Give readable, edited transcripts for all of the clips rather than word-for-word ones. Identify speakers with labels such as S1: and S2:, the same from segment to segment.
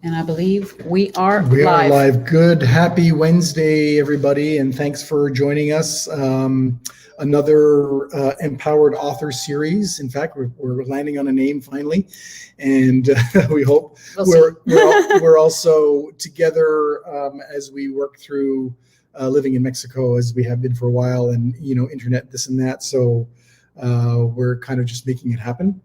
S1: And I believe we are
S2: We
S1: live.
S2: are live. Good, happy Wednesday, everybody, and thanks for joining us. Another Empowered Author Series. In fact, we're landing on a name finally, and we hope we're also together as we work through living in Mexico, as we have been for a while, and internet, this and that. So we're kind of just making it happen.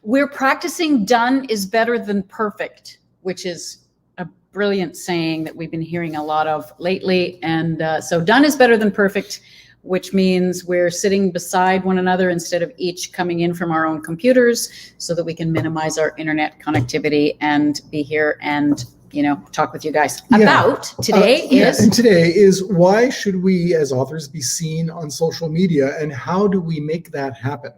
S1: We're practicing done is better than perfect, which is a brilliant saying that we've been hearing a lot of lately. And so done is better than perfect, which means we're sitting beside one another instead of each coming in from our own computers, so that we can minimize our internet connectivity and be here and talk with you guys about today
S2: and today is why should we as authors be seen on social media, and how do we make that happen?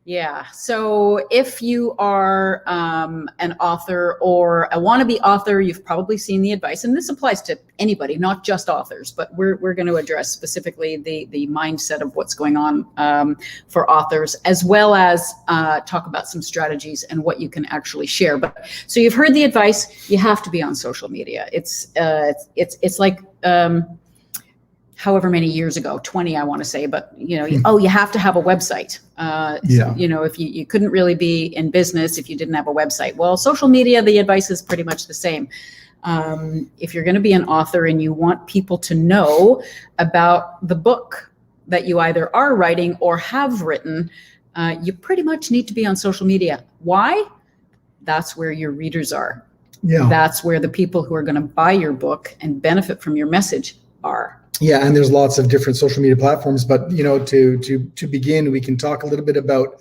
S1: Yeah. So if you are an author or a wannabe author, you've probably seen the advice, and this applies to anybody, not just authors, but we're going to address specifically the mindset of what's going on for authors, as well as talk about some strategies and what you can actually share. But so you've heard the advice, you have to be on social media. It's like however many years ago, 20, I want to say, but you have to have a website. If you couldn't really be in business if you didn't have a website. Well, social media, the advice is pretty much the same. If you're going to be an author and you want people to know about the book that you either are writing or have written, you pretty much need to be on social media. Why? That's where your readers are.
S2: Yeah.
S1: That's where the people who are going to buy your book and benefit from your message are.
S2: Yeah, and there's lots of different social media platforms, but to begin, we can talk a little bit about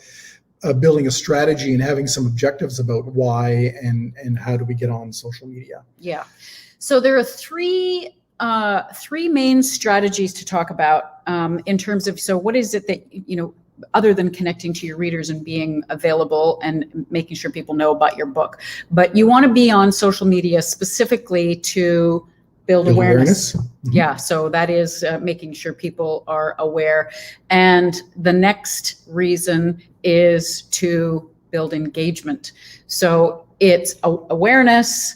S2: building a strategy and having some objectives about why and how do we get on social media.
S1: Yeah, so there are three main strategies to talk about in terms of, so what is it that other than connecting to your readers and being available and making sure people know about your book, but you want to be on social media specifically to build awareness.
S2: Mm-hmm.
S1: Yeah, so that is making sure people are aware. And the next reason is to build engagement. So it's awareness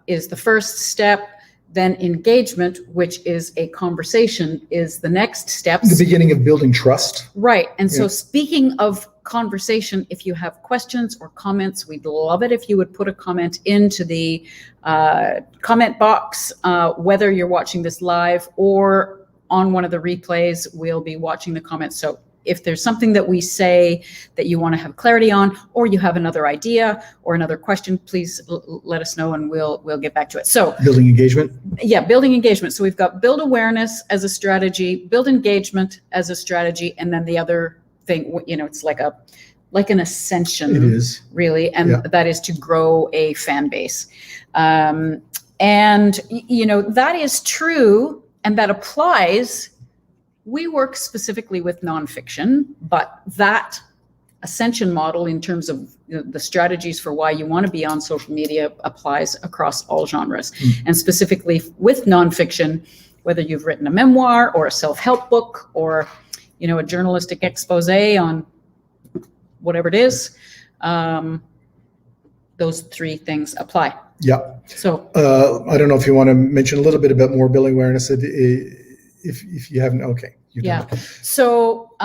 S1: is the first step. Then engagement, which is a conversation, is the next step.
S2: The beginning of building trust.
S1: Right. And so speaking of conversation, if you have questions or comments, we'd love it if you would put a comment into the comment box, whether you're watching this live or on one of the replays, we'll be watching the comments. So if there's something that we say that you want to have clarity on, or you have another idea or another question, please let us know and we'll get back to it. So
S2: building engagement.
S1: Yeah, building engagement. So we've got build awareness as a strategy, build engagement as a strategy, and then the other thing, it's like an ascension.
S2: It is
S1: really, and that is to grow a fan base. And that is true, and that applies. We work specifically with nonfiction, but that ascension model in terms of the strategies for why you want to be on social media applies across all genres. And specifically with nonfiction, whether you've written a memoir or a self-help book or a journalistic expose on whatever it is, those three things apply.
S2: Yeah.
S1: So
S2: I don't know if you want to mention a little bit about more building awareness. If you haven't, okay.
S1: Yeah. So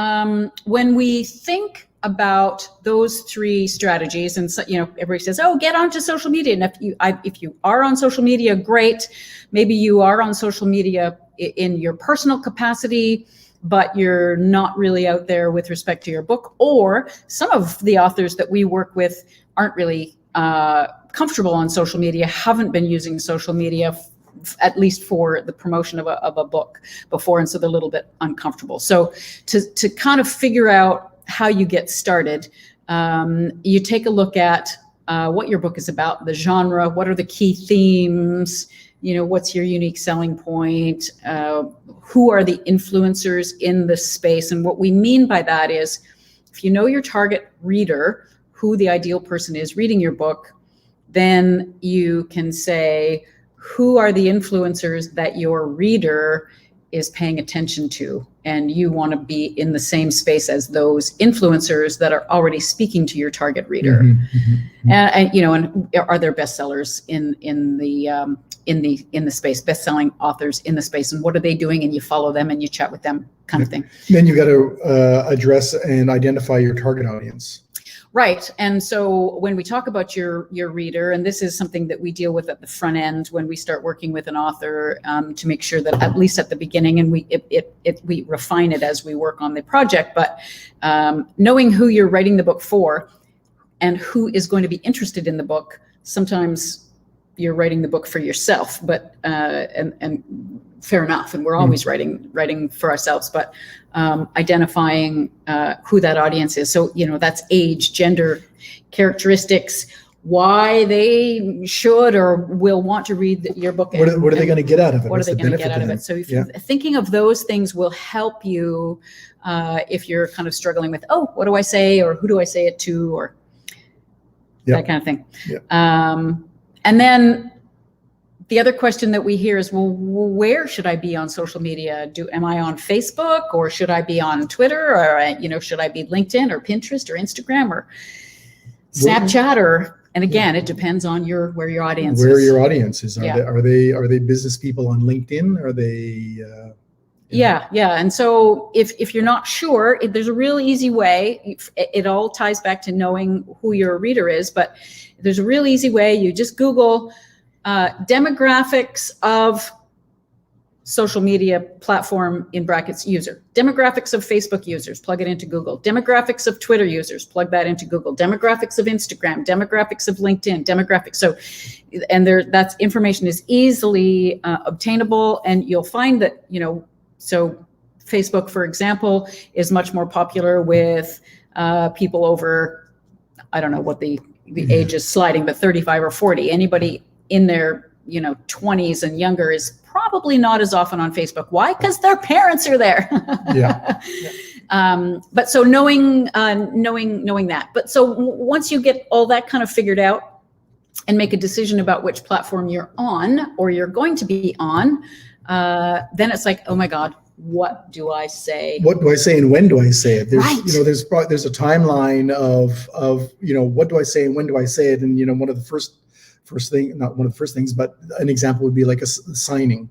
S1: when we think about those three strategies, and so, everybody says, "Oh, get onto social media." And if you are on social media, great. Maybe you are on social media in your personal capacity, but you're not really out there with respect to your book. Or some of the authors that we work with aren't really comfortable on social media, haven't been using social media at least for the promotion of a book before, and so they're a little bit uncomfortable. So to kind of figure out how you get started, you take a look at what your book is about, the genre, what are the key themes, what's your unique selling point, who are the influencers in the space. And what we mean by that is, if you know your target reader, who the ideal person is reading your book, then you can say, who are the influencers that your reader is paying attention to, and you want to be in the same space as those influencers that are already speaking to your target reader. And you know, and are there bestsellers in the space, best-selling authors in the space, and what are they doing? And you follow them and you chat with them, kind of thing.
S2: Then you got to address and identify your target audience.
S1: Right. And so when we talk about your reader, and this is something that we deal with at the front end when we start working with an author, to make sure that at least at the beginning, and we refine it as we work on the project, but knowing who you're writing the book for and who is going to be interested in the book. Sometimes you're writing the book for yourself, but and fair enough, and we're always writing for ourselves, but identifying who that audience is. So, you know, that's age, gender, characteristics, why they should or will want to read your book.
S2: What are they going to get out of it?
S1: What are they going to get out of it? So if you're thinking of those things will help you if you're kind of struggling with, oh, what do I say, or who do I say it to, or that kind of thing. And then the other question that we hear is, well, where should I be on social media? Am I on Facebook, or should I be on Twitter, or, you know, should I be LinkedIn or Pinterest or Instagram or Snapchat, or, and again, it depends on where your audience is.
S2: Where your audience is. Are they business people on LinkedIn? Are they?
S1: Yeah. And so if you're not sure, there's a real easy way. It all ties back to knowing who your reader is, but there's a real easy way. You just Google demographics of social media platform in brackets user, demographics of Facebook users, plug it into Google, demographics of Twitter users, plug that into Google, demographics of Instagram, demographics of LinkedIn, demographics. So, and that's information is easily obtainable, and you'll find that, you know, so Facebook, for example, is much more popular with people over, I don't know what the age is sliding, but 35 or 40. Anybody in their, you know, 20s and younger is probably not as often on Facebook. Why? Because their parents are there. But so knowing that. But so once you get all that kind of figured out and make a decision about which platform you're on or you're going to be on, then it's like, oh my God, what do I say? What do I say and
S2: when do I say it? There's, you know, there's a timeline of, you know, what do I say and when do I say it? And, you know, one of the first thing, not one of the first things, but an example would be like a signing.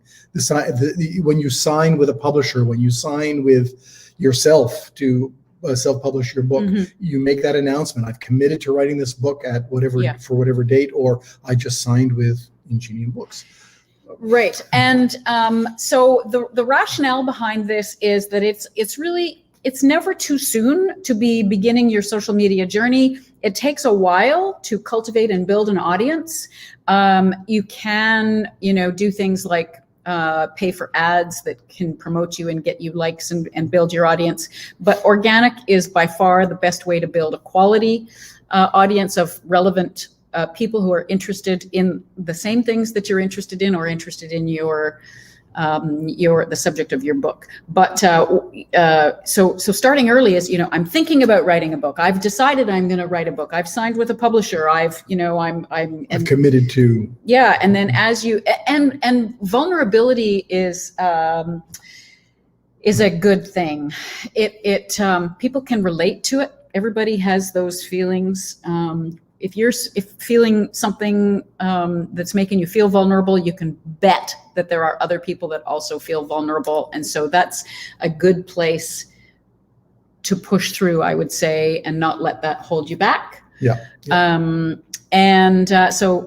S2: When you sign with a publisher, when you sign with yourself to self-publish your book, you make that announcement. I've committed to writing this book at whatever, for whatever date, or I just signed with Ingenium Books.
S1: Right. And so the rationale behind this is that it's never too soon to be beginning your social media journey. It takes a while to cultivate and build an audience. You can, you know, do things like pay for ads that can promote you and get you likes and build your audience. But organic is by far the best way to build a quality audience of relevant people who are interested in the same things that you're interested in, or interested in the subject of your book. But so starting early is, you know, I'm thinking about writing a book. I've decided I'm going to write a book. I've signed with a publisher. I've
S2: committed to.
S1: Yeah, and then as you and vulnerability is a good thing. It people can relate to it. Everybody has those feelings. If feeling something that's making you feel vulnerable, you can bet that there are other people that also feel vulnerable. And so that's a good place to push through, I would say, and not let that hold you back. So,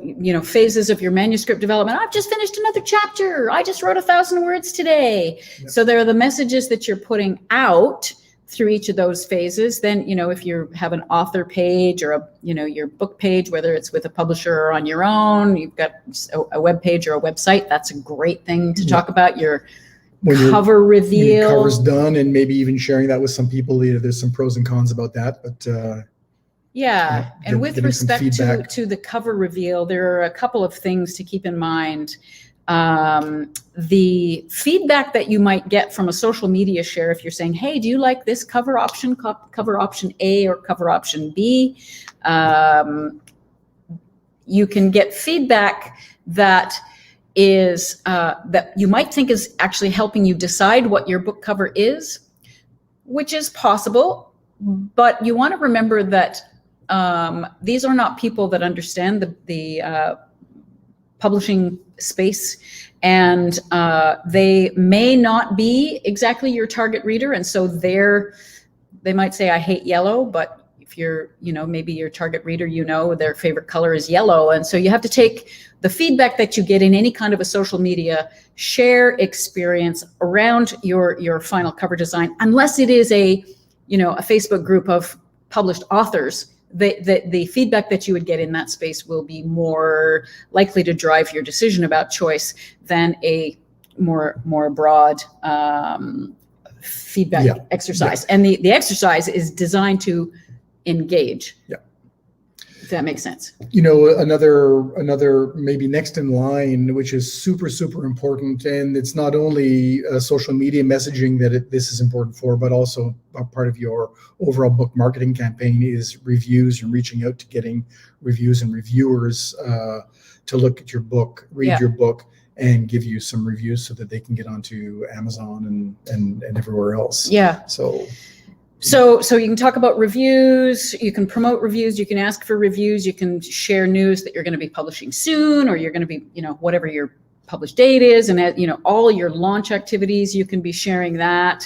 S1: you know, phases of your manuscript development. I've just finished another chapter. I just wrote 1,000 words today. So there are the messages that you're putting out through each of those phases. Then, you know, if you have an author page or your book page, whether it's with a publisher or on your own, you've got a web page or a website. That's a great thing to talk about. Your cover reveal.
S2: Your cover's done, and maybe even sharing that with some people. You know, there's some pros and cons about that, but
S1: and with respect to the cover reveal, there are a couple of things to keep in mind. The feedback that you might get from a social media share, if you're saying, hey, do you like this cover option A or cover option B? You can get feedback that is that you might think is actually helping you decide what your book cover is, which is possible, but you want to remember that these are not people that understand the publishing space, and they may not be exactly your target reader, and so they might say, I hate yellow, but if you're, maybe your target reader, their favorite color is yellow. And so you have to take the feedback that you get in any kind of a social media share experience around your final cover design, unless it is a Facebook group of published authors. The feedback that you would get in that space will be more likely to drive your decision about choice than a more broad feedback exercise. And the exercise is designed to engage.
S2: Yeah.
S1: If that makes sense.
S2: Another maybe next in line, which is super, super important. And it's not only social media messaging that this is important for, but also a part of your overall book marketing campaign is reviews and reaching out to getting reviews and reviewers to look at your book, read your book, and give you some reviews so that they can get onto Amazon and everywhere else.
S1: Yeah. So you can talk about reviews, you can promote reviews, you can ask for reviews, you can share news that you're going to be publishing soon, or you're going to be, whatever your published date is, and all your launch activities, you can be sharing that.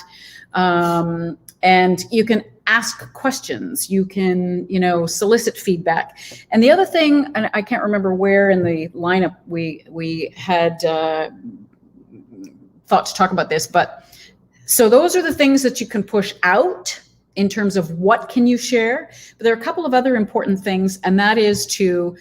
S1: And you can ask questions, you can, solicit feedback. And the other thing, and I can't remember where in the lineup we had thought to talk about this, but so those are the things that you can push out in terms of what can you share. But there are a couple of other important things, and that is to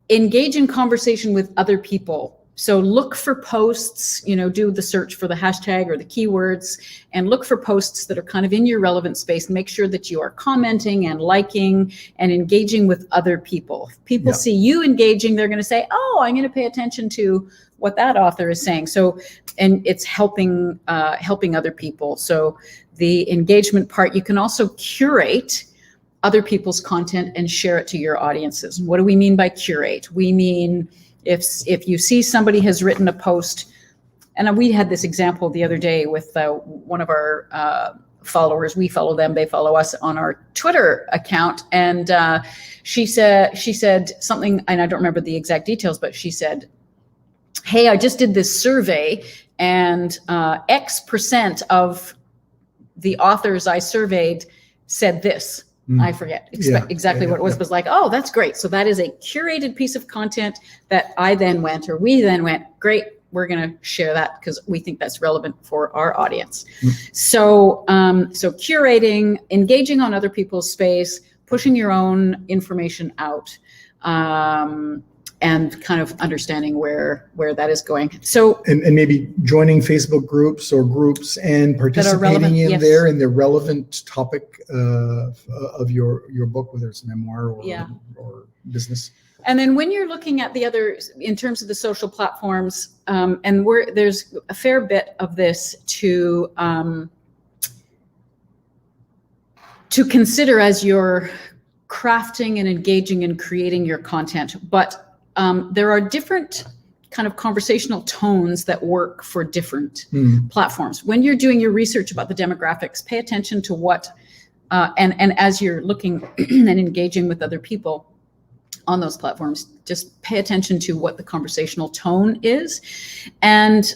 S1: engage in conversation with other people. So look for posts, do the search for the hashtag or the keywords, and look for posts that are kind of in your relevant space. Make sure that you are commenting and liking and engaging with other people. If people see you engaging, they're going to say, oh, I'm going to pay attention to what that author is saying. So, and it's helping other people. So the engagement part, you can also curate other people's content and share it to your audiences. What do we mean by curate? We mean if you see somebody has written a post, and we had this example the other day with one of our followers. We follow them, they follow us on our Twitter account, and she said something, and I don't remember the exact details, but she said, hey, I just did this survey, and X% of the authors I surveyed said this. I forget exactly what it was, but it was like, oh, that's great. So that is a curated piece of content that we then went, great, we're going to share that because we think that's relevant for our audience. So curating, engaging on other people's space, pushing your own information out, and kind of understanding where that is going. So
S2: and maybe joining Facebook groups and participating in there in the relevant topic of your book, whether it's memoir or business.
S1: And then when you're looking at the other, in terms of the social platforms, and there's a fair bit of this to consider as you're crafting and engaging and creating your content, but there are different kind of conversational tones that work for different platforms. When you're doing your research about the demographics, pay attention to what, and as you're looking and engaging with other people on those platforms, just pay attention to what the conversational tone is. And,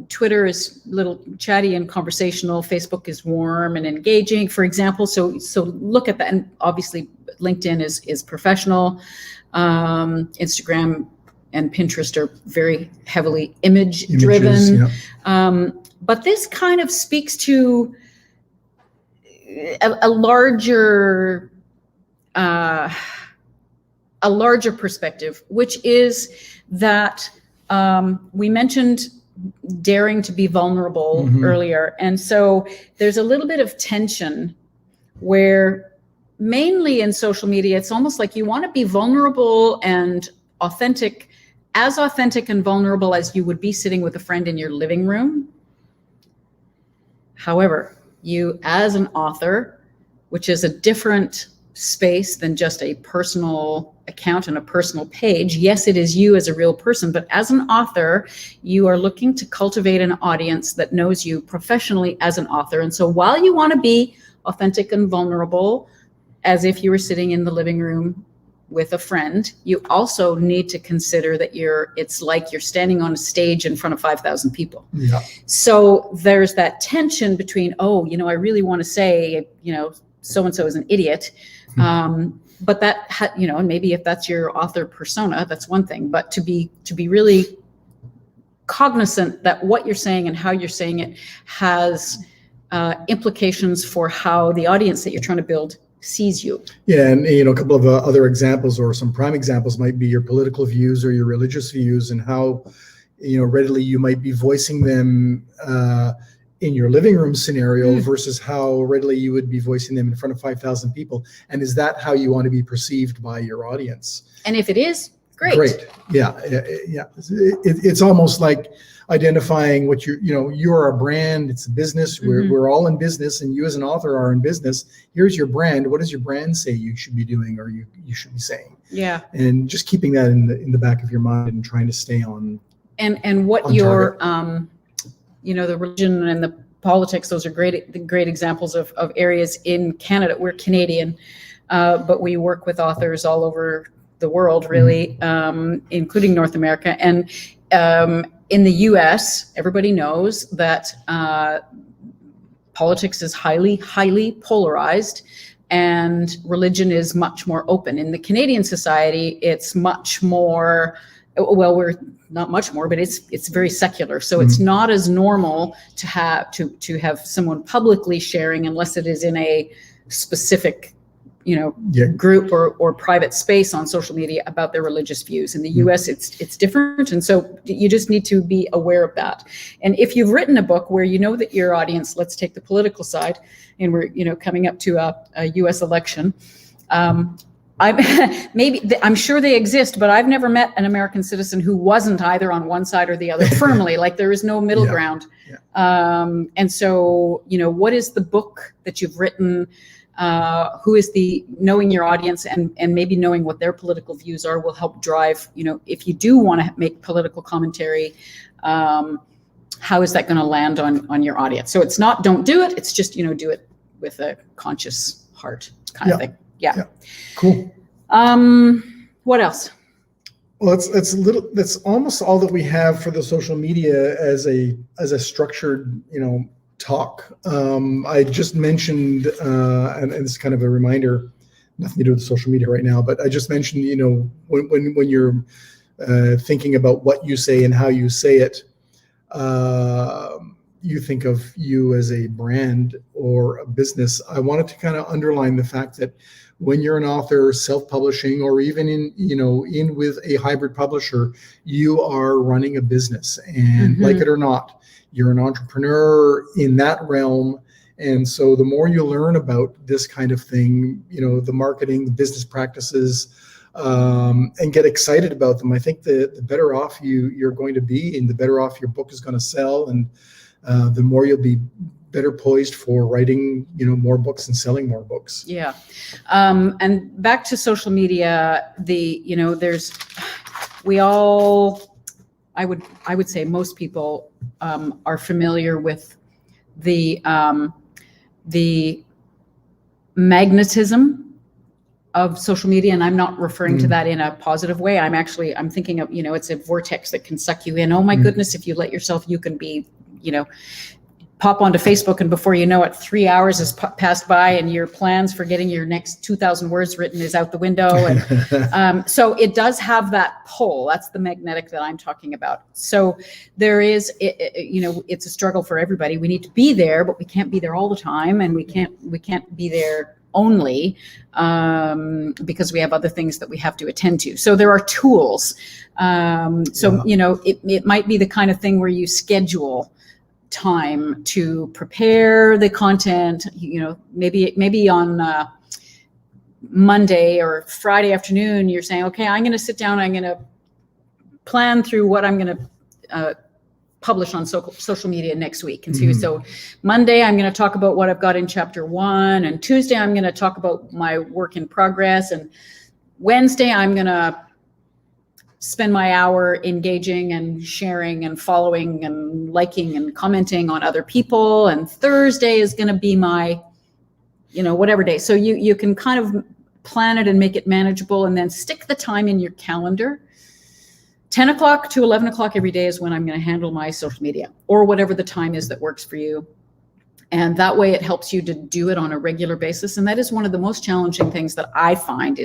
S1: Twitter is a little chatty and conversational. Facebook is warm and engaging, for example. So look at that. And obviously LinkedIn is professional. Instagram and Pinterest are very heavily image driven. But this kind of speaks to a larger perspective, which is that we mentioned daring to be vulnerable earlier. And so there's a little bit of tension where mainly in social media, it's almost like you want to be vulnerable and authentic and vulnerable as you would be sitting with a friend in your living room. However, you as an author, which is a different space than just a personal account and a personal page. Yes, it is you as a real person, but as an author, you are looking to cultivate an audience that knows you professionally as an author. And so while you want to be authentic and vulnerable, as if you were sitting in the living room with a friend, you also need to consider that it's like you're standing on a stage in front of 5,000 people.
S2: Yeah.
S1: So there's that tension between, I really want to say, so-and-so is an idiot. But that, and maybe if that's your author persona, that's one thing, but to be really cognizant that what you're saying and how you're saying it has implications for how the audience that you're trying to build sees you.
S2: Yeah, and a couple of other examples, or some prime examples, might be your political views or your religious views, and how readily you might be voicing them in your living room scenario versus how readily you would be voicing them in front of 5,000 people. And is that how you want to be perceived by your audience?
S1: And if it is, great.
S2: Yeah. It's almost like identifying what you're a brand, it's a business. We're all in business, and you as an author are in business. Here's your brand. What does your brand say you should be doing, or you should be saying? Yeah. And just keeping that in the back of your mind and trying to stay on.
S1: And what
S2: on
S1: your
S2: target.
S1: The religion and the politics, those are great examples of areas in Canada. We're Canadian, but we work with authors all over the world, really, including North America. And in the US, everybody knows that politics is highly, highly polarized, and religion is much more open. In the Canadian society, it's much more, we're not much more, but it's very secular. So it's not as normal to have someone publicly sharing, unless it is in a specific group or private space on social media, about their religious views. In the US, it's different. And so you just need to be aware of that. And if you've written a book where that your audience, let's take the political side, and we're coming up to a US election, I'm sure they exist, but I've never met an American citizen who wasn't either on one side or the other firmly. Like, there is no middle ground. Yeah. And so, what is the book that you've written? Who is knowing your audience and maybe knowing what their political views are will help drive, if you do want to make political commentary, how is that going to land on your audience? So it's not, don't do it. It's just, do it with a conscious heart kind of thing. Yeah.
S2: Cool.
S1: What else?
S2: Well, that's almost all that we have for the social media as a structured, talk. I just mentioned, and it's kind of a reminder, nothing to do with social media right now, but I just mentioned, when you're thinking about what you say and how you say it, you think of you as a brand or a business. I wanted to kind of underline the fact that when you're an author, self-publishing, or even in with a hybrid publisher, you are running a business, and like it or not, you're an entrepreneur in that realm. And so the more you learn about this kind of thing, the marketing, the business practices, and get excited about them, I think the better off you're going to be, and the better off your book is going to sell, and the more you'll be better poised for writing, more books and selling more books. Yeah.
S1: And back to social media, I would say most people are familiar with the magnetism of social media, and I'm not referring to that in a positive way. I'm thinking of, it's a vortex that can suck you in. Oh my goodness, if you let yourself, you can be, pop onto Facebook, and before you know it, 3 hours has passed by, and your plans for getting your next 2,000 words written is out the window. And so it does have that pull. That's the magnetic that I'm talking about. So there is, it's a struggle for everybody. We need to be there, but we can't be there all the time, and we can't be there only because we have other things that we have to attend to. So there are tools. It might be the kind of thing where you schedule time to prepare the content, maybe on Monday or Friday afternoon, you're saying, okay, I'm going to sit down, I'm going to plan through what I'm going to publish on social media next week. And so Monday, I'm going to talk about what I've got in chapter 1, and Tuesday, I'm going to talk about my work in progress, and Wednesday, I'm going to spend my hour engaging and sharing and following and liking and commenting on other people. And Thursday is going to be my, whatever day. So you can kind of plan it and make it manageable, and then stick the time in your calendar. 10 o'clock to 11 o'clock every day is when I'm going to handle my social media, or whatever the time is that works for you. And that way it helps you to do it on a regular basis. And that is one of the most challenging things that I find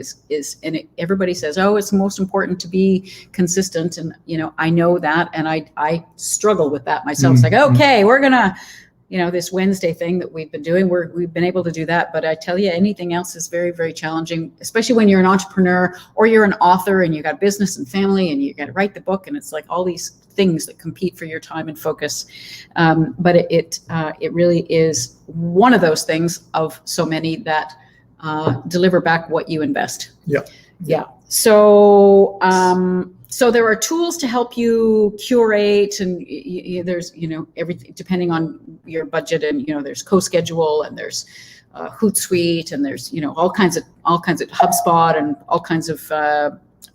S1: everybody says, oh, it's most important to be consistent. And, I know that. And I struggle with that myself. It's like, okay, we're going to, this Wednesday thing that we've been doing, we've been able to do that. But I tell you, anything else is very, very challenging, especially when you're an entrepreneur or you're an author and you got business and family and you got to write the book. And it's like all these things that compete for your time and focus. But it really is one of those things of so many that deliver back what you invest. Yeah. So there are tools to help you curate, and there's, everything depending on your budget, and, there's CoSchedule, and there's Hootsuite, and there's, all kinds of HubSpot, and all kinds of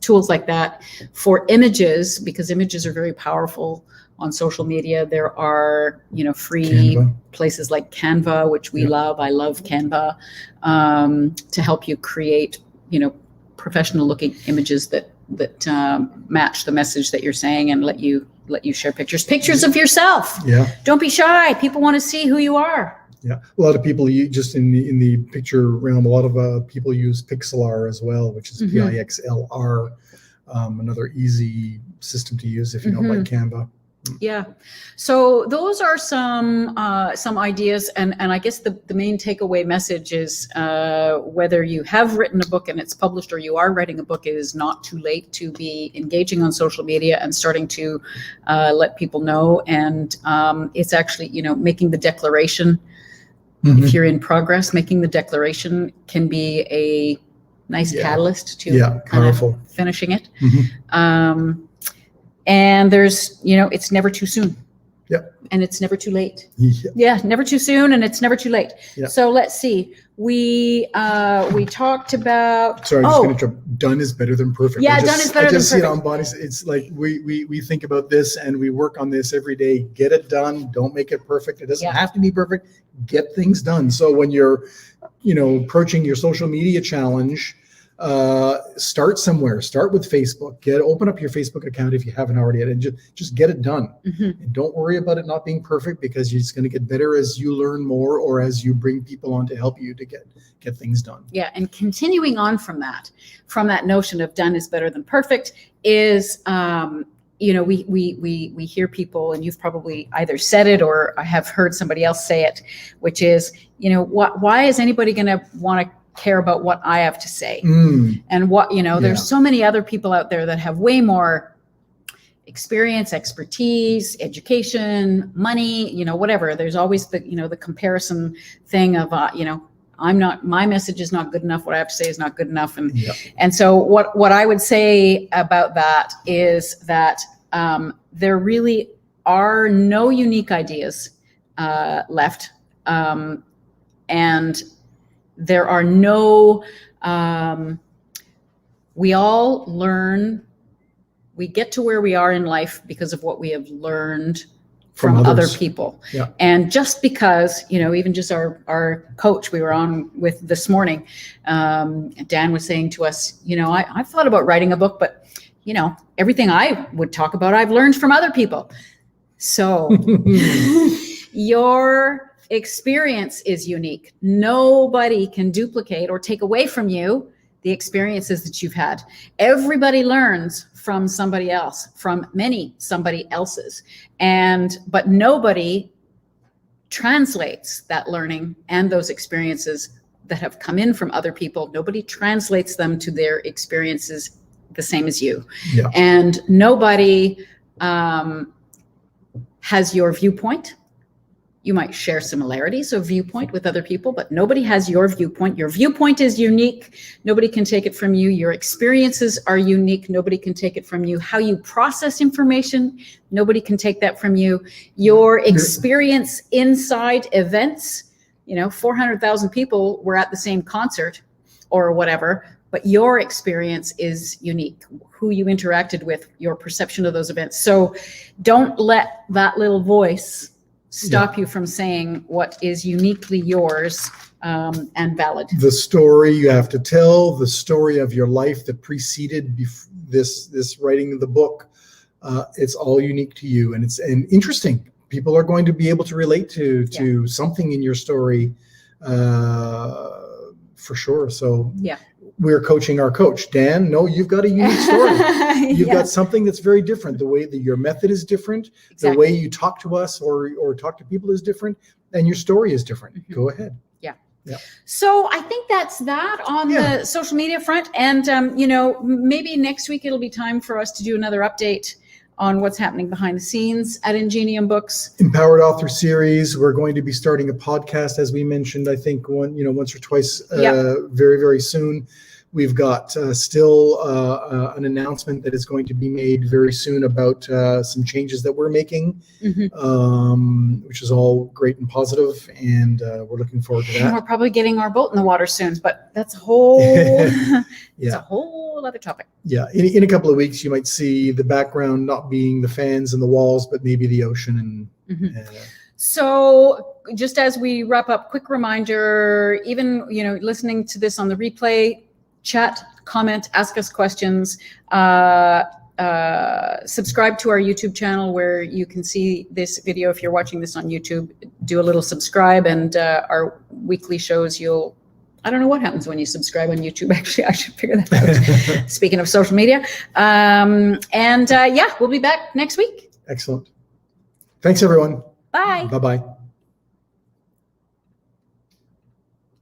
S1: tools like that for images, because images are very powerful on social media. There are, free
S2: Canva.
S1: Places like Canva, which we love. I love Canva, to help you create, professional looking images that match the message that you're saying, and let you share pictures of yourself. Don't be shy. People want to see who you are.
S2: A lot of people just in the picture realm, a lot of people use Pixlr as well, which is Pixlr, another easy system to use if you don't like Canva.
S1: Yeah. So those are some ideas. And I guess the main takeaway message is, whether you have written a book and it's published, or you are writing a book, it is not too late to be engaging on social media and starting to let people know. And it's actually, making the declaration. If you're in progress, making the declaration can be a nice catalyst to kind of finishing it. And there's, it's never too soon. And it's never too late. Never too soon, and it's never too late. So let's see. We talked about.
S2: Sorry, I'm just going to jump. Done is better than perfect.
S1: Done is better than perfect. I just see it
S2: on bodies. It's like we think about this and we work on this every day. Get it done. Don't make it perfect. It doesn't have to be perfect. Get things done. So when you're, approaching your social media challenge, start somewhere. Start with Facebook. Open up your Facebook account if you haven't already yet, and just get it done. And don't worry about it not being perfect, because it's going to get better as you learn more, or as you bring people on to help you to get things done. And continuing on from that notion of done is better than perfect is, we hear people, and you've probably either said it or I have heard somebody else say it, which is, why is anybody going to want to care about what I have to say? And what, there's so many other people out there that have way more experience, expertise, education, money, whatever. There's always the comparison thing of, my message is not good enough. What I have to say is not good enough. And so what I would say about that is that there really are no unique ideas left. And there are no, we all learn, we get to where we are in life because of what we have learned from other people. And just because, even just our coach we were on with this morning, Dan was saying to us, I've thought about writing a book, but, everything I would talk about, I've learned from other people. So your experience is unique. Nobody can duplicate or take away from you the experiences that you've had. Everybody learns from somebody else, from somebody else's. But nobody translates that learning and those experiences that have come in from other people. Nobody translates them to their experiences the same as you. And nobody has your viewpoint.
S1: You might share similarities of viewpoint with other people, but nobody has your viewpoint. Your viewpoint is unique. Nobody can take it from you. Your experiences are unique. Nobody can take it from you. How you process information, nobody can take that from you. Your experience inside events, 400,000 people were at the same concert or whatever, but your experience is unique. Who you interacted with, your perception of those events. So don't let that little voice stop you from saying what is uniquely yours and valid.
S2: The story you have to tell, the story of your life that preceded this writing of the book, it's all unique to you, and it's interesting. People are going to be able to relate to something in your story, for sure. So we're coaching our coach, Dan. No, you've got a unique story. You've got something that's very different. The way that your method is different, the way you talk to us or talk to people is different, and your story is different. Go ahead. Yeah.
S1: So I think that's that on the social media front. And, maybe next week it'll be time for us to do another update on what's happening behind the scenes at Ingenium Books.
S2: Empowered Author Series. We're going to be starting a podcast, as we mentioned, I think once or twice very, very soon. We've got still an announcement that is going to be made very soon about some changes that we're making, which is all great and positive, and we're looking forward to that.
S1: And we're probably getting our boat in the water soon, but that's a whole it's a whole other topic.
S2: Yeah, in a couple of weeks, you might see the background not being the fans and the walls, but maybe the ocean.
S1: So just as we wrap up, quick reminder, even listening to this on the replay, chat, comment, ask us questions, subscribe to our YouTube channel where you can see this video. If you're watching this on YouTube, do a little subscribe, and our weekly shows, I don't know what happens when you subscribe on YouTube. Actually, I should figure that out. Speaking of social media. We'll be back next week.
S2: Excellent. Thanks, everyone.
S1: Bye.
S2: Bye-bye.